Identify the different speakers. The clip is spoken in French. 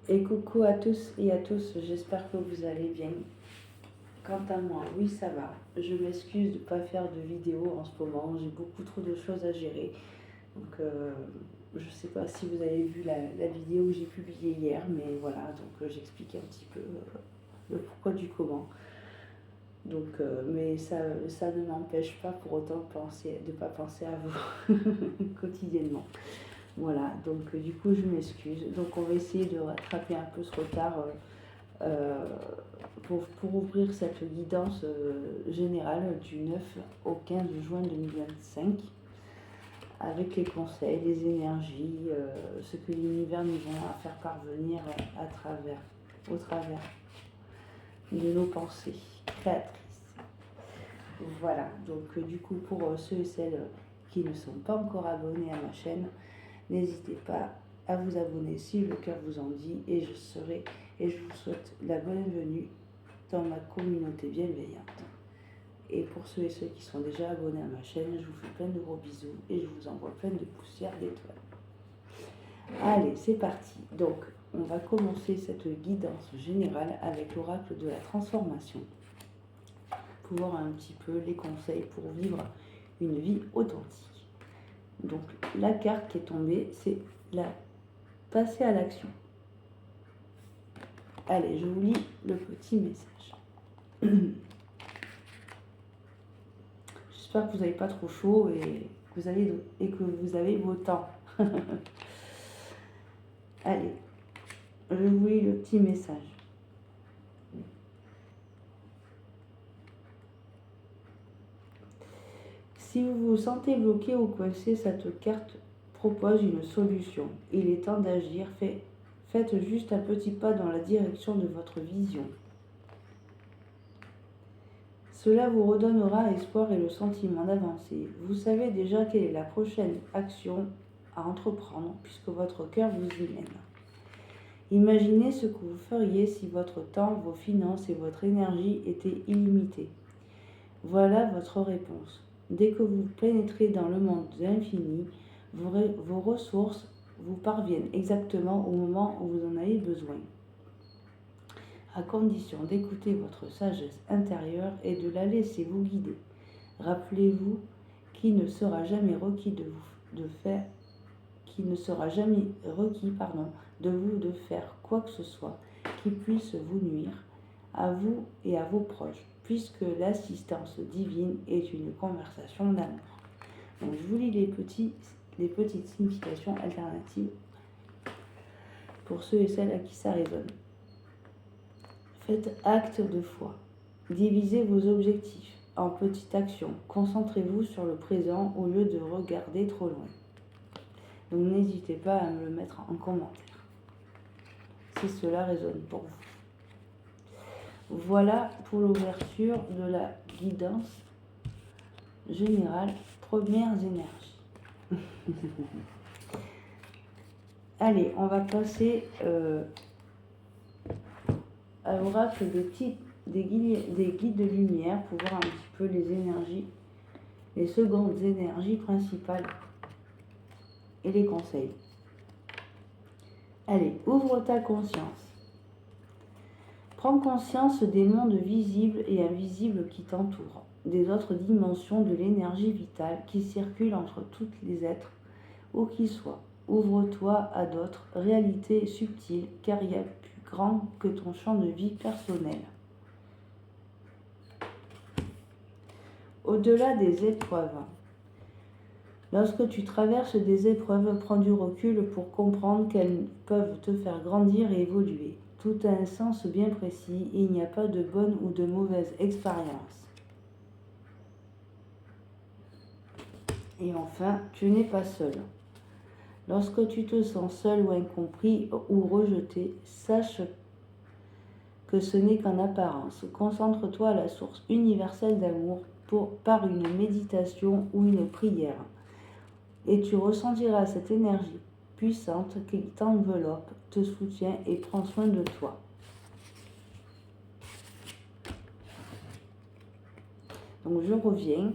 Speaker 1: Et coucou à tous et à tous, j'espère que vous allez bien. Quant à moi, oui ça va. Je m'excuse de ne pas faire de vidéo en ce moment, j'ai beaucoup trop de choses à gérer. Donc je ne sais pas si vous avez vu la vidéo que j'ai publiée hier, mais voilà, donc j'explique un petit peu le pourquoi du comment. Donc, mais ça ne m'empêche pas pour autant de ne pas penser à vous quotidiennement. Voilà, donc du coup je m'excuse. Donc on va essayer de rattraper un peu ce retard pour ouvrir cette guidance générale du 9 au 15 juin 2025 avec les conseils, les énergies, ce que l'univers nous va faire parvenir au travers de nos pensées créatrices. Voilà, donc du coup pour ceux et celles qui ne sont pas encore abonnés à ma chaîne, n'hésitez pas à vous abonner si le cœur vous en dit et je vous souhaite la bienvenue dans ma communauté bienveillante. Et pour ceux et ceux qui sont déjà abonnés à ma chaîne, je vous fais plein de gros bisous et je vous envoie plein de poussières d'étoiles. Allez, c'est parti. Donc, on va commencer cette guidance générale avec l'oracle de la transformation pour voir un petit peu les conseils pour vivre une vie authentique. Donc, la carte qui est tombée, c'est la passer à l'action. Allez, je vous lis le petit message. J'espère que vous n'avez pas trop chaud et que vous avez beau temps. Allez, je vous lis le petit message. Si vous vous sentez bloqué ou coincé, cette carte propose une solution. Il est temps d'agir. Faites juste un petit pas dans la direction de votre vision. Cela vous redonnera espoir et le sentiment d'avancer. Vous savez déjà quelle est la prochaine action à entreprendre puisque votre cœur vous y mène. Imaginez ce que vous feriez si votre temps, vos finances et votre énergie étaient illimités. Voilà votre réponse. Dès que vous pénétrez dans le monde de l'infini, vos ressources vous parviennent exactement au moment où vous en avez besoin, à condition d'écouter votre sagesse intérieure et de la laisser vous guider. Rappelez-vous qu'il ne sera jamais requis de vous de faire quoi que ce soit qui puisse vous nuire, à vous et à vos proches, puisque l'assistance divine est une conversation d'amour. Donc je vous lis les petites significations alternatives pour ceux et celles à qui ça résonne. Faites acte de foi. Divisez vos objectifs en petites actions. Concentrez-vous sur le présent au lieu de regarder trop loin. Donc n'hésitez pas à me le mettre en commentaire si cela résonne pour vous. Voilà pour l'ouverture de la guidance générale, premières énergies. Allez, on va passer à l'oracle des guides de lumière pour voir un petit peu les énergies, les secondes énergies principales et les conseils. Allez, ouvre ta conscience. Prends conscience des mondes visibles et invisibles qui t'entourent, des autres dimensions de l'énergie vitale qui circulent entre tous les êtres, où qu'ils soient. Ouvre-toi à d'autres réalités subtiles, car il y a plus grand que ton champ de vie personnel. Au-delà des épreuves. Lorsque tu traverses des épreuves, prends du recul pour comprendre qu'elles peuvent te faire grandir et évoluer. Tout a un sens bien précis et il n'y a pas de bonne ou de mauvaise expérience. Et enfin, tu n'es pas seul. Lorsque tu te sens seul ou incompris ou rejeté, sache que ce n'est qu'en apparence. Concentre-toi à la source universelle d'amour par une méditation ou une prière. Et tu ressentiras cette énergie puissante qui t'enveloppe, te soutient et prend soin de toi. Donc je reviens.